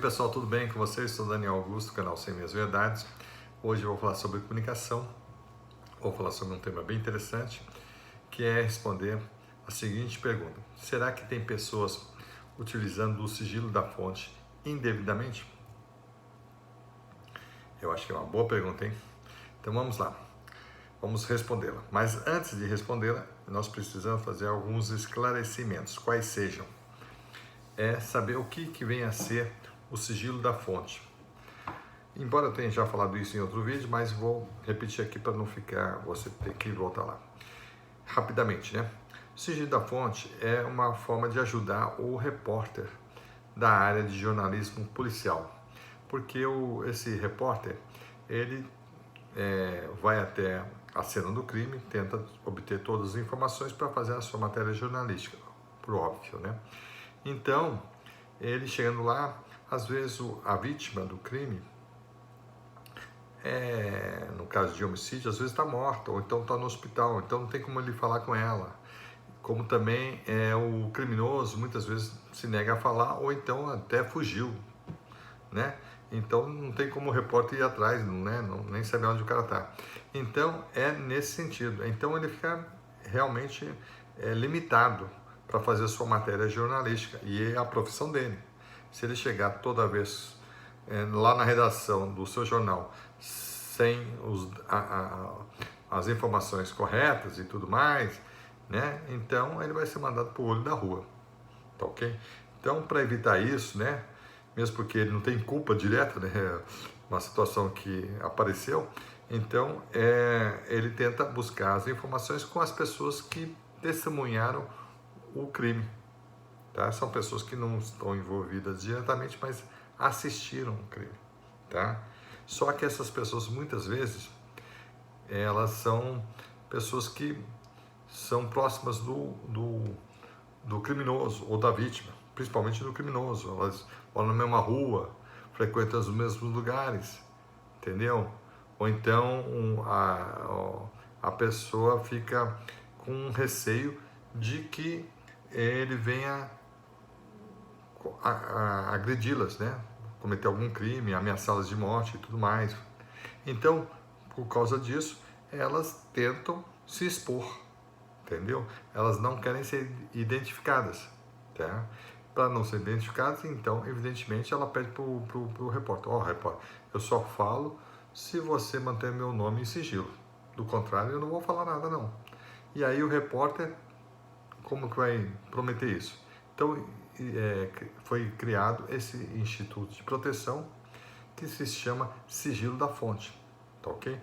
Pessoal, tudo bem com vocês? Sou Daniel Augusto, canal Sem Minhas Verdades. Hoje eu vou falar sobre comunicação, vou falar sobre um tema bem interessante, que é responder a seguinte pergunta: será que tem pessoas utilizando o sigilo da fonte indevidamente? Eu acho que é uma boa pergunta, hein? Então vamos lá, vamos respondê-la. Mas antes de respondê-la, nós precisamos fazer alguns esclarecimentos, quais sejam. Saber o que vem a ser o sigilo da fonte. Embora eu tenha já falado isso em outro vídeo, mas vou repetir aqui para não ficar, você ter que voltar lá. Rapidamente, né? O sigilo da fonte é uma forma de ajudar o repórter da área de jornalismo policial. Porque esse repórter, ele vai até a cena do crime, tenta obter todas as informações para fazer a sua matéria jornalística, por óbvio, né? Então, ele chegando lá, às vezes a vítima do crime, no caso de homicídio, às vezes está morta, ou então está no hospital, então não tem como ele falar com ela. Como também o criminoso muitas vezes se nega a falar, ou então até fugiu, né? Então não tem como o repórter ir atrás, né? Nem saber onde o cara está. Então é nesse sentido. Então ele fica realmente limitado para fazer a sua matéria jornalística, e é a profissão dele. Se ele chegar toda vez lá na redação do seu jornal sem as informações corretas e tudo mais, né? Então ele vai ser mandado para o olho da rua, tá ok? Então, para evitar isso, né? Mesmo porque ele não tem culpa direta, né? Uma situação que apareceu, então ele tenta buscar as informações com as pessoas que testemunharam o crime, tá? São pessoas que não estão envolvidas diretamente, mas assistiram o crime, tá? Só que essas pessoas, muitas vezes, elas são pessoas que são próximas do criminoso ou da vítima, principalmente do criminoso. Elas moram na mesma rua, frequentam os mesmos lugares, entendeu? Ou então a pessoa fica com um receio de que ele venha agredi-las, né? Cometer algum crime, ameaçá-las de morte e tudo mais. Então, por causa disso, elas tentam se expor, entendeu? Elas não querem ser identificadas, tá? Para não ser identificadas, então, evidentemente, ela pede pro repórter: repórter, eu só falo se você manter meu nome em sigilo. Do contrário, eu não vou falar nada, não. E aí o repórter, como que vai prometer isso? Então, foi criado esse Instituto de Proteção, que se chama Sigilo da Fonte, tá ok?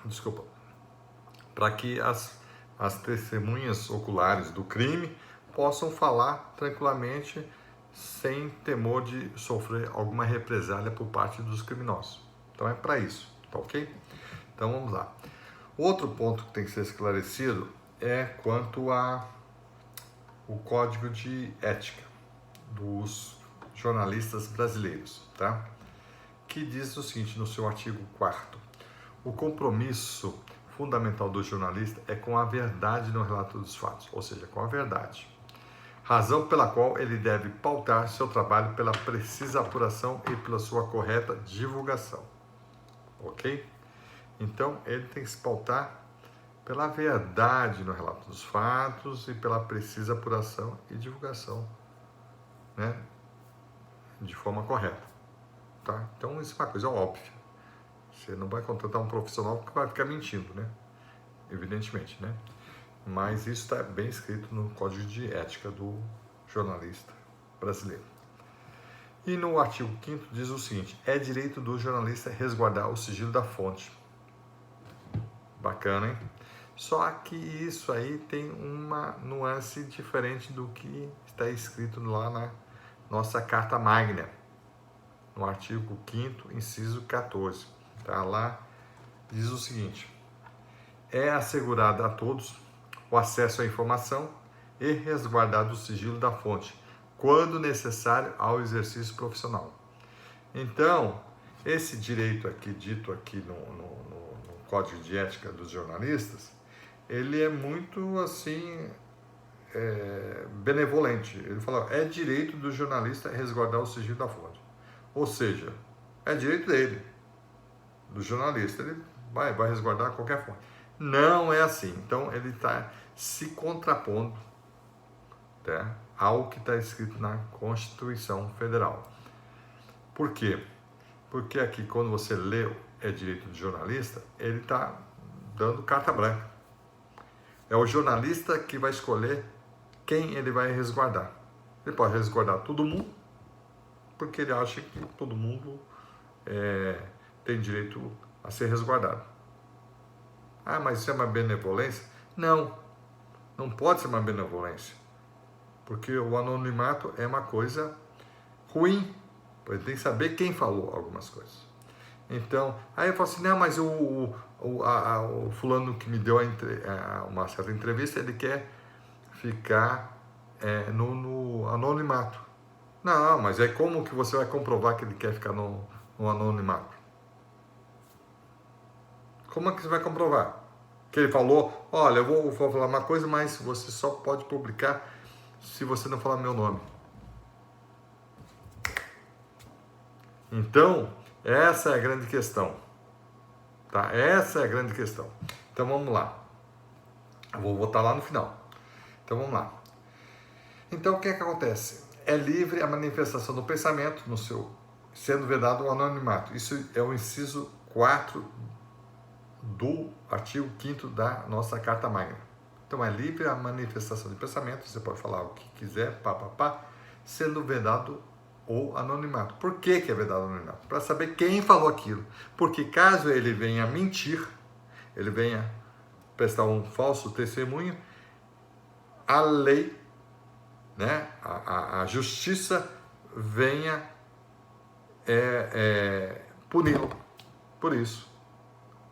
Desculpa. Para que as testemunhas oculares do crime possam falar tranquilamente, sem temor de sofrer alguma represália por parte dos criminosos. Então é para isso, tá ok? Então vamos lá. Outro ponto que tem que ser esclarecido é quanto o código de ética dos jornalistas brasileiros, tá? Que diz o seguinte no seu artigo 4º: o compromisso fundamental do jornalista é com a verdade no relato dos fatos, ou seja, com a verdade. Razão pela qual ele deve pautar seu trabalho pela precisa apuração e pela sua correta divulgação, ok? Então, ele tem que se pautar pela verdade no relato dos fatos e pela precisa apuração e divulgação, né? De forma correta, tá? Então, isso é uma coisa óbvia. Você não vai contratar um profissional que vai ficar mentindo, né? Evidentemente, né? Mas isso está bem escrito no Código de Ética do jornalista brasileiro. E no artigo 5º diz o seguinte: é direito do jornalista resguardar o sigilo da fonte. Bacana, hein? Só que isso aí tem uma nuance diferente do que está escrito lá na nossa Carta Magna, no artigo 5º, inciso 14. Tá? Lá diz o seguinte: é assegurado a todos o acesso à informação e resguardado o sigilo da fonte, quando necessário ao exercício profissional. Então, esse direito aqui, dito aqui no Código de Ética dos Jornalistas, ele é muito, assim, benevolente. Ele falou, é direito do jornalista resguardar o sigilo da fonte. Ou seja, é direito dele, do jornalista, ele vai resguardar qualquer fonte. Não é assim. Então, ele está se contrapondo, tá, ao que está escrito na Constituição Federal. Por quê? Porque aqui, quando você lê é direito do jornalista, ele está dando carta branca. É o jornalista que vai escolher quem ele vai resguardar. Ele pode resguardar todo mundo, porque ele acha que todo mundo tem direito a ser resguardado. Ah, mas isso é uma benevolência? Não, não pode ser uma benevolência, porque o anonimato é uma coisa ruim, ele tem que saber quem falou algumas coisas. Então, aí eu falo assim, não, mas o fulano que me deu uma certa entrevista, ele quer ficar no anonimato. Não, mas é como que você vai comprovar que ele quer ficar no anonimato? Como é que você vai comprovar? Que ele falou, olha, eu vou falar uma coisa, mas você só pode publicar se você não falar meu nome. Então, essa é a grande questão. Tá? Essa é a grande questão. Então, vamos lá. Eu vou voltar lá no final. Então, vamos lá. Então, o que é que acontece? É livre a manifestação do pensamento, sendo vedado o anonimato. Isso é o inciso 4 do artigo 5º da nossa Carta Magna. Então, é livre a manifestação de pensamento, você pode falar o que quiser, sendo vedado o anonimato. Por que é vedado o anonimato? Para saber quem falou aquilo. Porque caso ele venha mentir, ele venha prestar um falso testemunho, a lei, né, a justiça venha puni-lo por isso.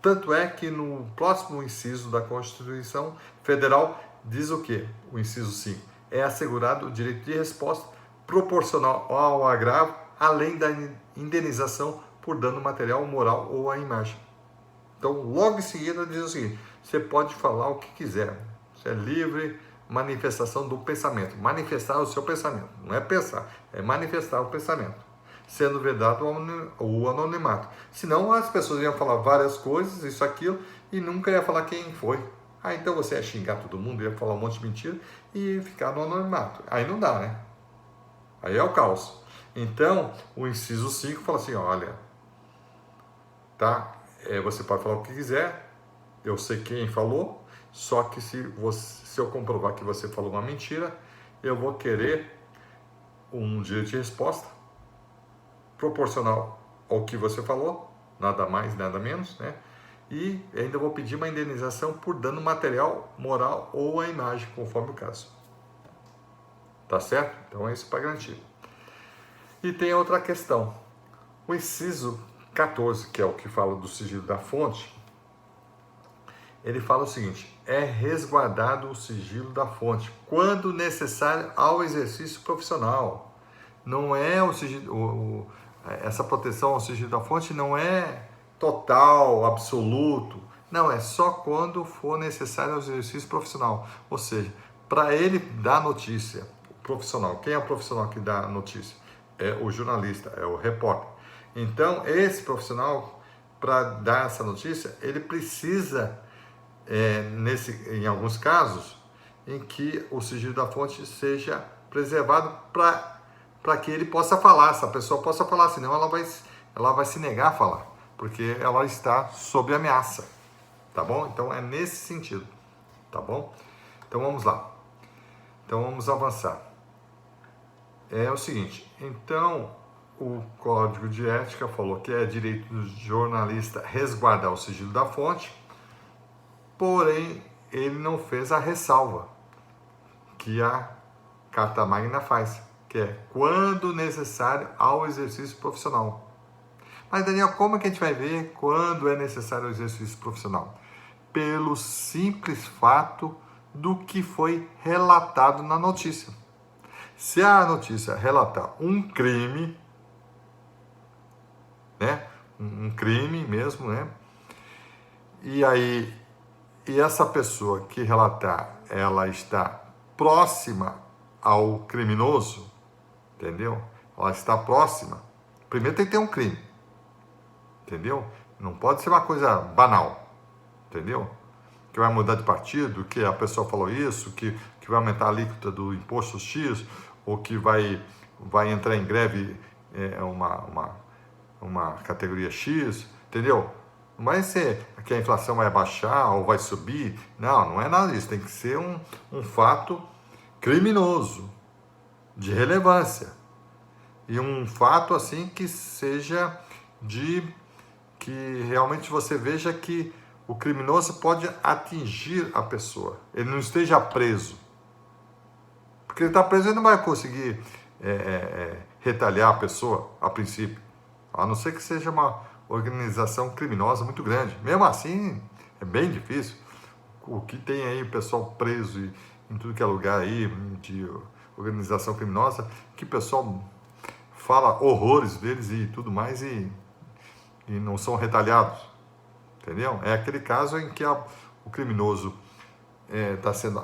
Tanto é que no próximo inciso da Constituição Federal diz o quê? O inciso 5. É assegurado o direito de resposta proporcional ao agravo, além da indenização por dano material, moral ou à imagem. Então, logo em seguida diz o seguinte, você pode falar o que quiser. Você é livre manifestação do pensamento. Manifestar o seu pensamento. Não é pensar, é manifestar o pensamento. Sendo vedado o anonimato. Senão as pessoas iam falar várias coisas, isso, aquilo, e nunca ia falar quem foi. Então você ia xingar todo mundo, ia falar um monte de mentira e ficar no anonimato. Aí não dá, né? Aí é o caos. Então, o inciso 5 fala assim, olha, tá? Você pode falar o que quiser, eu sei quem falou, só que se eu comprovar que você falou uma mentira, eu vou querer um direito de resposta proporcional ao que você falou, nada mais, nada menos, né? E ainda vou pedir uma indenização por dano material, moral ou à imagem, conforme o caso. Tá certo? Então é isso para garantir. E tem outra questão. O inciso 14, que é o que fala do sigilo da fonte, ele fala o seguinte, é resguardado o sigilo da fonte, quando necessário ao exercício profissional. Não é o sigilo... essa proteção ao sigilo da fonte não é total, absoluto. Não, é só quando for necessário ao exercício profissional. Ou seja, para ele dar notícia, o profissional, quem é o profissional que dá a notícia? É o jornalista, é o repórter. Então, esse profissional, para dar essa notícia, ele precisa, em alguns casos, em que o sigilo da fonte seja preservado para que ele possa falar, essa pessoa possa falar, senão ela vai se negar a falar, porque ela está sob ameaça, tá bom? Então é nesse sentido, tá bom? Então vamos lá, então vamos avançar. É o seguinte, então o Código de Ética falou que é direito do jornalista resguardar o sigilo da fonte, porém ele não fez a ressalva que a Carta Magna faz, que é quando necessário ao exercício profissional. Mas, Daniel, como é que a gente vai ver quando é necessário o exercício profissional? Pelo simples fato do que foi relatado na notícia. Se a notícia relatar um crime, né? Um crime mesmo, né? E essa pessoa que relatar, ela está próxima ao criminoso, entendeu? Ela está próxima. Primeiro tem que ter um crime, entendeu? Não pode ser uma coisa banal, entendeu? Que vai mudar de partido, que a pessoa falou isso, que vai aumentar a alíquota do imposto X, ou que vai entrar em greve uma categoria X, entendeu? Não vai ser que a inflação vai baixar ou vai subir, não é nada disso, tem que ser um fato criminoso, de relevância, e um fato assim que seja que realmente você veja que o criminoso pode atingir a pessoa, ele não esteja preso, porque ele está preso, ele não vai conseguir retalhar a pessoa a princípio, a não ser que seja uma organização criminosa muito grande. Mesmo assim, é bem difícil. O que tem aí o pessoal preso em tudo que é lugar aí de organização criminosa, que o pessoal fala horrores deles e tudo mais e não são retalhados, entendeu? É aquele caso em que o criminoso está sendo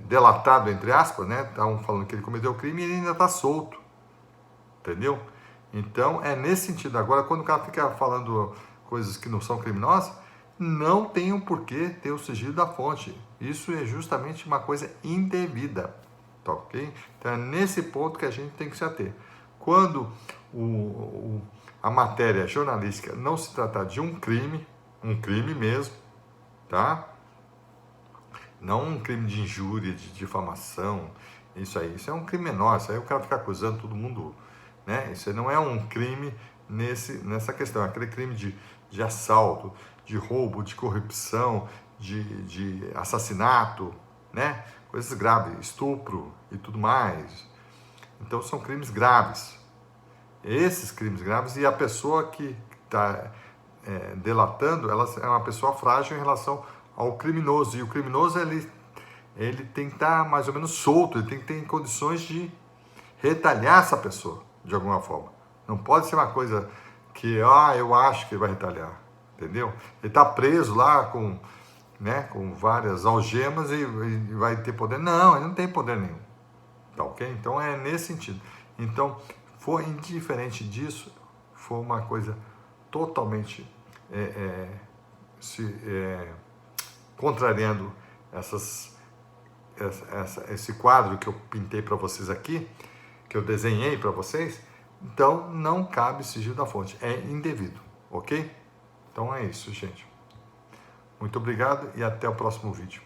delatado, entre aspas, né? Estavam falando que ele cometeu o crime e ele ainda está solto, entendeu? Então, é nesse sentido. Agora, quando o cara fica falando coisas que não são criminosas, não tem um porquê ter o sigilo da fonte. Isso é justamente uma coisa indevida, tá ok? Então, é nesse ponto que a gente tem que se ater. Quando a matéria jornalística não se tratar de um crime mesmo, tá? Não um crime de injúria, de difamação, isso é um crime menor, isso aí o cara fica acusando todo mundo, né? Isso aí não é um crime nessa questão, é aquele crime de assalto, de roubo, de corrupção, de assassinato, né? Coisas graves, estupro e tudo mais. Então são crimes graves. Esses crimes graves, e a pessoa que está delatando, ela é uma pessoa frágil em relação ao criminoso. E o criminoso, ele tem que estar mais ou menos solto, ele tem que ter condições de retalhar essa pessoa, de alguma forma. Não pode ser uma coisa que, eu acho que ele vai retalhar, entendeu? Ele está preso lá com várias algemas e vai ter poder. Não, ele não tem poder nenhum, tá ok? Então é nesse sentido. Então, foi indiferente disso, foi uma coisa totalmente contrariando esse quadro que eu pintei para vocês aqui, que eu desenhei para vocês. Então, não cabe sigilo da fonte, é indevido, ok? Então é isso, gente. Muito obrigado e até o próximo vídeo.